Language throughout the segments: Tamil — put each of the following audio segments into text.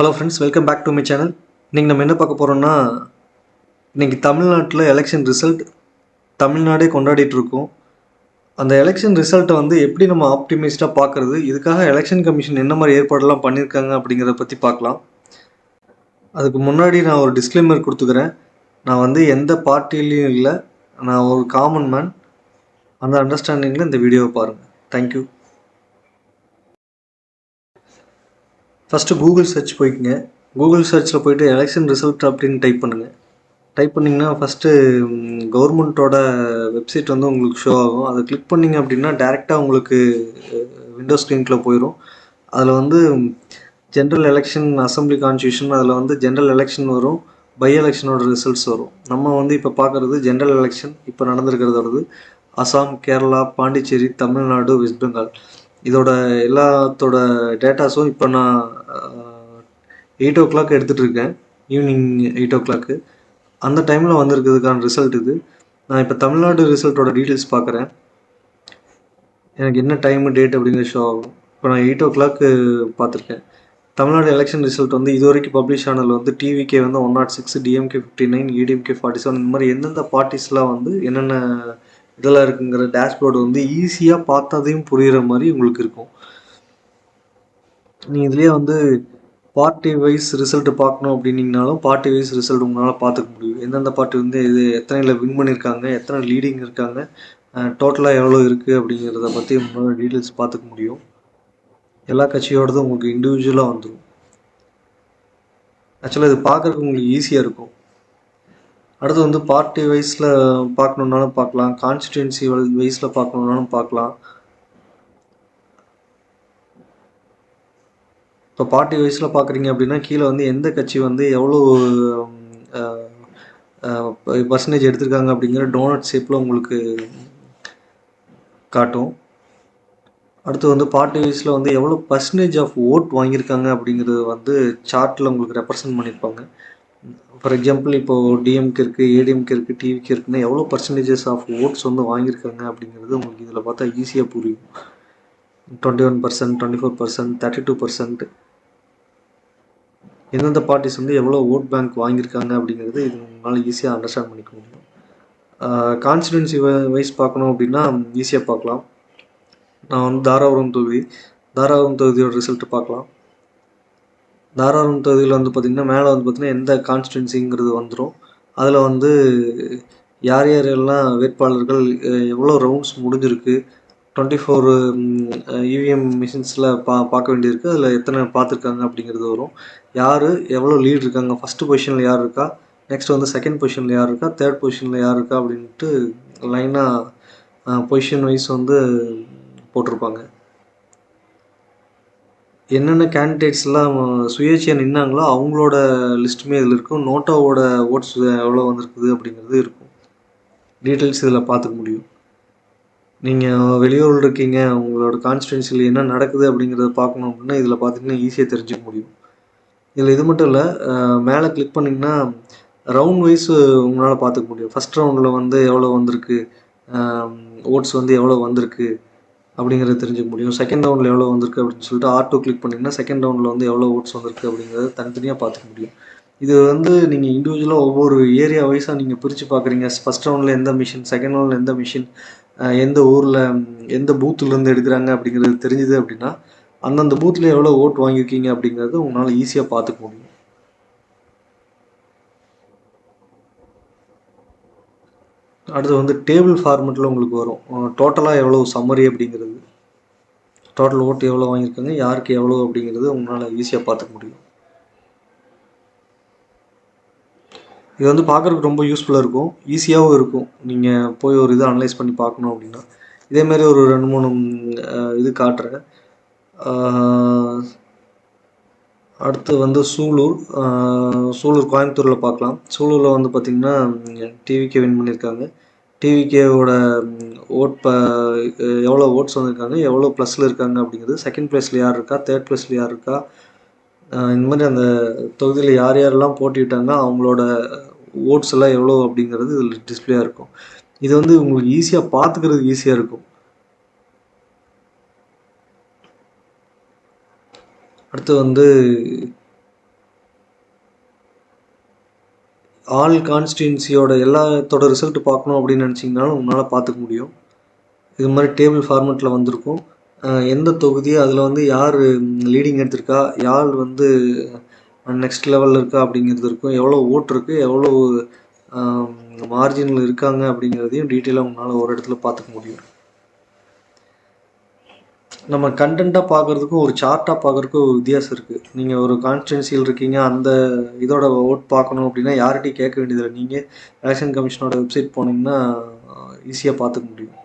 Hello friends, welcome back to my channel. இன்றைக்கி நம்ம என்ன பார்க்க போகிறோம்னா, இன்றைக்கி தமிழ்நாட்டில் எலெக்ஷன் ரிசல்ட் தமிழ்நாடே கொண்டாடிட்டு இருக்கோம். அந்த எலெக்ஷன் ரிசல்ட்டை வந்து எப்படி நம்ம ஆப்டிமைஸ்டாக பார்க்குறது, இதுக்காக எலெக்ஷன் கமிஷன் என்ன மாதிரி ஏற்பாடெல்லாம் பண்ணியிருக்காங்க அப்படிங்கிறத பற்றி பார்க்கலாம். அதுக்கு முன்னாடி நான் ஒரு டிஸ்க்ளைமர் கொடுத்துக்கிறேன். நான் வந்து எந்த பார்ட்டிலையும் இல்லை, நான் ஒரு காமன் மேன். அந்த அண்டர்ஸ்டாண்டிங்கில் இந்த வீடியோவை பாருங்கள். தேங்க்யூ. ஃபஸ்ட்டு கூகுள் சர்ச் போய்க்குங்க. கூகுள் சர்ச்சில் போய்ட்டு எலெக்ஷன் ரிசல்ட் அப்படின்னு டைப் பண்ணுங்கள். டைப் பண்ணிங்கன்னா ஃபஸ்ட்டு கவர்மெண்ட்டோட வெப்சைட் வந்து உங்களுக்கு ஷோ ஆகும். அதை கிளிக் பண்ணிங்க அப்படின்னா டேரெக்டாக உங்களுக்கு விண்டோ ஸ்க்ரீன்குள்ளே போயிடும். அதில் வந்து ஜென்ரல் எலெக்ஷன், அசம்பிளி கான்ஸ்டியூஷன், அதில் வந்து ஜென்ரல் எலெக்ஷன் வரும், பை எலெக்ஷனோட ரிசல்ட்ஸ் வரும். நம்ம வந்து இப்போ பார்க்குறது ஜென்ரல் எலெக்ஷன் இப்போ நடந்திருக்கிறதோடது. அசாம், கேரளா, பாண்டிச்சேரி, தமிழ்நாடு, வெஸ்ட் பெங்கால், இதோட எல்லாத்தோட டேட்டாஸும் இப்போ நான் 8 o'clock எடுத்துகிட்டு இருக்கேன், ஈவினிங் 8 o'clock. அந்த டைமில் வந்திருக்கிறதுக்கான ரிசல்ட் இது. நான் இப்போ தமிழ்நாடு ரிசல்ட்டோட டீட்டெயில்ஸ் பார்க்குறேன். எனக்கு என்ன டைமு, டேட் அப்படிங்கிற ஷோ ஆகும். இப்போ நான் 8 o'clock பார்த்துருக்கேன். தமிழ்நாடு எலெக்ஷன் ரிசல்ட் வந்து இது வரைக்கும் பப்ளிஷ் ஆனதில் வந்து டிவிகே வந்து 106, டிஎம்கே 59, ஏடிஎம்கே 47, இந்த மாதிரி எந்தெந்த பார்ட்டிஸ்லாம் வந்து என்னென்ன இதெல்லாம் இருக்குங்கிற டேஷ்போர்டு வந்து ஈஸியாக பார்த்ததையும் புரிகிற மாதிரி உங்களுக்கு இருக்கும். நீங்கள் இதுலேயே வந்து பார்ட்டி வைஸ் ரிசல்ட்டு பார்க்கணும் அப்படின்னீங்கனாலும் பார்ட்டி வைஸ் ரிசல்ட் உங்களால் பார்த்துக்க முடியும். எந்தெந்த பார்ட்டி வந்து இது எத்தனையில் வின் பண்ணியிருக்காங்க, எத்தனை லீடிங் இருக்காங்க, டோட்டலாக எவ்வளோ இருக்குது அப்படிங்கிறத பற்றி உங்களால் டீட்டெயில்ஸ் பார்த்துக்க முடியும். எல்லா கட்சியோடதும் உங்களுக்கு இண்டிவிஜுவலாக வந்துடும். ஆக்சுவலாக இது பார்க்குறதுக்கு உங்களுக்கு ஈஸியாக இருக்கும். அடுத்து வந்து பார்ட்டி வைஸில் பார்க்கணுன்னாலும் பார்க்கலாம், கான்ஸ்டிடுவன்சி வைஸில் பார்க்கணுன்னாலும் பார்க்கலாம். இப்போ பார்ட்டி வைஸில் பார்க்குறீங்க அப்படின்னா கீழே வந்து எந்த கட்சி வந்து எவ்வளோ பர்சன்டேஜ் எடுத்திருக்காங்க அப்படிங்கிற டோனட் ஷேப்பில் உங்களுக்கு காட்டும். அடுத்து வந்து பார்ட்டி வைஸில் வந்து எவ்வளோ பர்சன்டேஜ் ஆஃப் ஓட் வாங்கியிருக்காங்க அப்படிங்கிறது வந்து சார்ட்டில் உங்களுக்கு ரெப்ரசன்ட் பண்ணியிருப்பாங்க. ஃபார் எக்ஸாம்பிள் இப்போது டிஎம்கே இருக்குது, ஏடிஎம்கே இருக்குது, டிவிகே இருக்குன்னா எவ்வளோ பர்சன்டேஜஸ் ஆஃப் ஓட்ஸ் வந்து வாங்கியிருக்காங்க அப்படிங்கிறது உங்களுக்கு இதில் பார்த்தா ஈஸியாக புரியும். 21%, 24%, 32%, எந்தெந்த பார்ட்டிஸ் வந்து எவ்வளோ ஓட் பேங்க் வாங்கியிருக்காங்க அப்படிங்கிறது இது உங்களால் ஈஸியாக அண்டர்ஸ்டாண்ட் பண்ணிக்க முடியும். கான்ஸ்டிடுவன்சி வைஸ் பார்க்கணும் அப்படின்னா ஈஸியாக பார்க்கலாம். நான் வந்து தாராபுரம் தொகுதியோட ரிசல்ட்டு பார்க்கலாம். தாராபுரம் தொகுதியில் வந்து பார்த்திங்கன்னா மேலே வந்து பார்த்திங்கன்னா எந்த கான்ஸ்டிடுவன்சிங்கிறது வந்துடும். அதில் வந்து யார் யாரெல்லாம் வேட்பாளர்கள் எவ்வளோ ரவுண்ட்ஸ் முடிஞ்சிருக்கு, 24 இவிஎம் மிஷின்ஸில் பார்க்க வேண்டியிருக்கு, அதில் எத்தனை பார்த்துருக்காங்க அப்படிங்கிறது வரும். யார் எவ்வளோ லீட் இருக்காங்க, ஃபஸ்ட்டு பொசிஷனில் யார் இருக்கா, நெக்ஸ்ட் வந்து செகண்ட் பொசிஷனில் யார் இருக்கா, தேர்ட் பொசிஷனில் யார் இருக்கா அப்படின்ட்டு லைனாக பொசிஷன் வைஸ் வந்து போட்டிருப்பாங்க. என்னென்ன கேண்டிடேட்ஸ்லாம் சுயேட்சையாக நின்னாங்களோ அவங்களோட லிஸ்ட்டுமே இதில் இருக்கும். நோட்டாவோட ஓட்ஸ் எவ்வளோ வந்திருக்குது அப்படிங்கிறது இருக்கும். டீட்டெயில்ஸ் இதில் பார்த்துக்க முடியும். நீங்கள் வெளியூரில் இருக்கீங்க, உங்களோட கான்ஸ்டிடுவன்சியில் என்ன நடக்குது அப்படிங்கிறத பார்க்கணும் அப்படின்னா இதில் பார்த்திங்கன்னா ஈஸியாக தெரிஞ்சுக்க முடியும். இதில் இது மட்டும் இல்லை, மேலே கிளிக் பண்ணிங்கன்னா ரவுண்ட் வைஸ் உங்களால் பார்த்துக்க முடியும். ஃபஸ்ட் ரவுண்டில் வந்து எவ்வளோ வந்திருக்கு, ஓட்ஸ் வந்து எவ்வளோ வந்திருக்கு அப்படிங்கிறத தெரிஞ்சுக்க முடியும். செகண்ட் ரவுண்டில் எவ்வளோ வந்திருக்கு அப்படின்னு சொல்லிட்டு R2 கிளிக் பண்ணிங்கன்னா செகண்ட் ரவுண்டில் வந்து எவ்வளோ ஓட்ஸ் வந்திருக்கு அப்படிங்கிறத தனித்தனியாக பார்த்துக்க முடியும். இது வந்து நீங்கள் இண்டிவிஜுவலாக ஒவ்வொரு ஏரியா வைஸாக நீங்கள் பிரித்து பார்க்குறீங்க. ஃபஸ்ட் ரவுண்டில் எந்த மிஷின், செகண்ட் ரவுண்டில் எந்த மிஷின், எந்த ஊரில் எந்த பூத்துலேருந்து எடுக்கிறாங்க அப்படிங்கிறது தெரிஞ்சுது அப்படின்னா அந்தந்த பூத்தில் எவ்வளோ ஓட் வாங்கியிருக்கீங்க அப்படிங்கிறது உங்களால் ஈஸியாக பார்த்துக்க முடியும். அடுத்து வந்து டேபிள் ஃபார்மெட்டில் உங்களுக்கு வரும் டோட்டலாக எவ்வளோ சம்மரி அப்படிங்கிறது, டோட்டல் ஓட்டு எவ்வளோ வாங்கியிருக்காங்க, யாருக்கு எவ்வளோ அப்படிங்கிறது உங்களால் ஈஸியாக பார்த்துக்க முடியும். இது வந்து பார்க்குறதுக்கு ரொம்ப யூஸ்ஃபுல்லாக இருக்கும், ஈஸியாகவும் இருக்கும். நீங்கள் போய் ஒரு இதை அனலைஸ் பண்ணி பார்க்கணும் அப்படின்னா இதேமாரி ஒரு 2-3 இது காட்டுறேன். அடுத்து வந்து சூலூர் கோயம்புத்தூரில் பார்க்கலாம். சூலூரில் வந்து பார்த்திங்கன்னா டிவிகே வின் பண்ணியிருக்காங்க. டிவிகேவோட ஓட் எவ்வளோ ஓட்ஸ் வந்திருக்காங்க, எவ்வளோ ப்ளஸில் இருக்காங்க அப்படிங்கிறது, செகண்ட் ப்ளேஸில் யார் இருக்கா, தேர்ட் ப்ளேஸில் யார் இருக்கா, இந்த மாதிரி அந்த தொகுதியில் யார் யாரெல்லாம் போட்டிட்டாங்க அவங்களோட ஓட்ஸ் எல்லாம் எவ்வளோ அப்படிங்கிறது இதில் டிஸ்பிளேயாக இருக்கும். இது வந்து உங்களுக்கு ஈஸியாக பார்த்துக்கிறதுக்கு ஈஸியாக இருக்கும். அடுத்து வந்து ஆல் கான்ஸ்டியூன்சியோட எல்லாத்தோட ரிசல்ட் பார்க்கணும் அப்படின்னு நினச்சிங்கனாலும் உங்களால் பார்த்துக்க முடியும். இது மாதிரி டேபிள் ஃபார்மெட்டில் வந்திருக்கும். எந்த தொகுதி அதில் வந்து யார் லீடிங் எடுத்திருக்கா, யார் வந்து நெக்ஸ்ட் லெவலில் இருக்கா அப்படிங்கிறது இருக்கும். எவ்வளோ ஓட் இருக்குது, எவ்வளோ மார்ஜினில் இருக்காங்க அப்படிங்கிறதையும் டீட்டெயிலாக உங்களால் ஒரு இடத்துல பார்த்துக்க முடியும். நம்ம கண்டென்ட்டாக பார்க்குறதுக்கும் ஒரு சார்ட்டாக பார்க்குறதுக்கும் ஒரு வித்தியாசம் இருக்குது. நீங்கள் ஒரு கான்ஸ்டிட்யூன்சியில் இருக்கீங்க, அந்த இதோட ஓட் பார்க்கணும் அப்படின்னா யார்கிட்டையும் கேட்க வேண்டியதில்லை. நீங்கள் எலெக்ஷன் கமிஷனோட வெப்சைட் போனீங்கன்னா ஈஸியாக பார்த்துக்க முடியும்.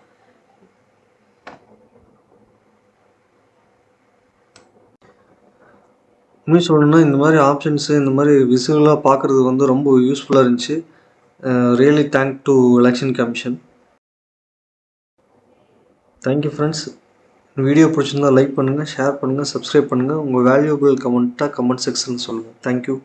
உண்மையை சொல்லணும்னா இந்த மாதிரி ஆப்ஷன்ஸு இந்த மாதிரி விசுவலாக பார்க்குறது வந்து ரொம்ப யூஸ்ஃபுல்லாக இருந்துச்சு. Really thank to election commission. Thank you friends. Video பிடிச்சிருந்தா லைக் பண்ணுங்கள், ஷேர் பண்ணுங்கள், சப்ஸ்கிரைப் பண்ணுங்கள். உங்கள் வேல்யூபிள் கமெண்ட்டாக கமெண்ட் செக்ஷனில் சொல்லுங்கள். தேங்க்யூ.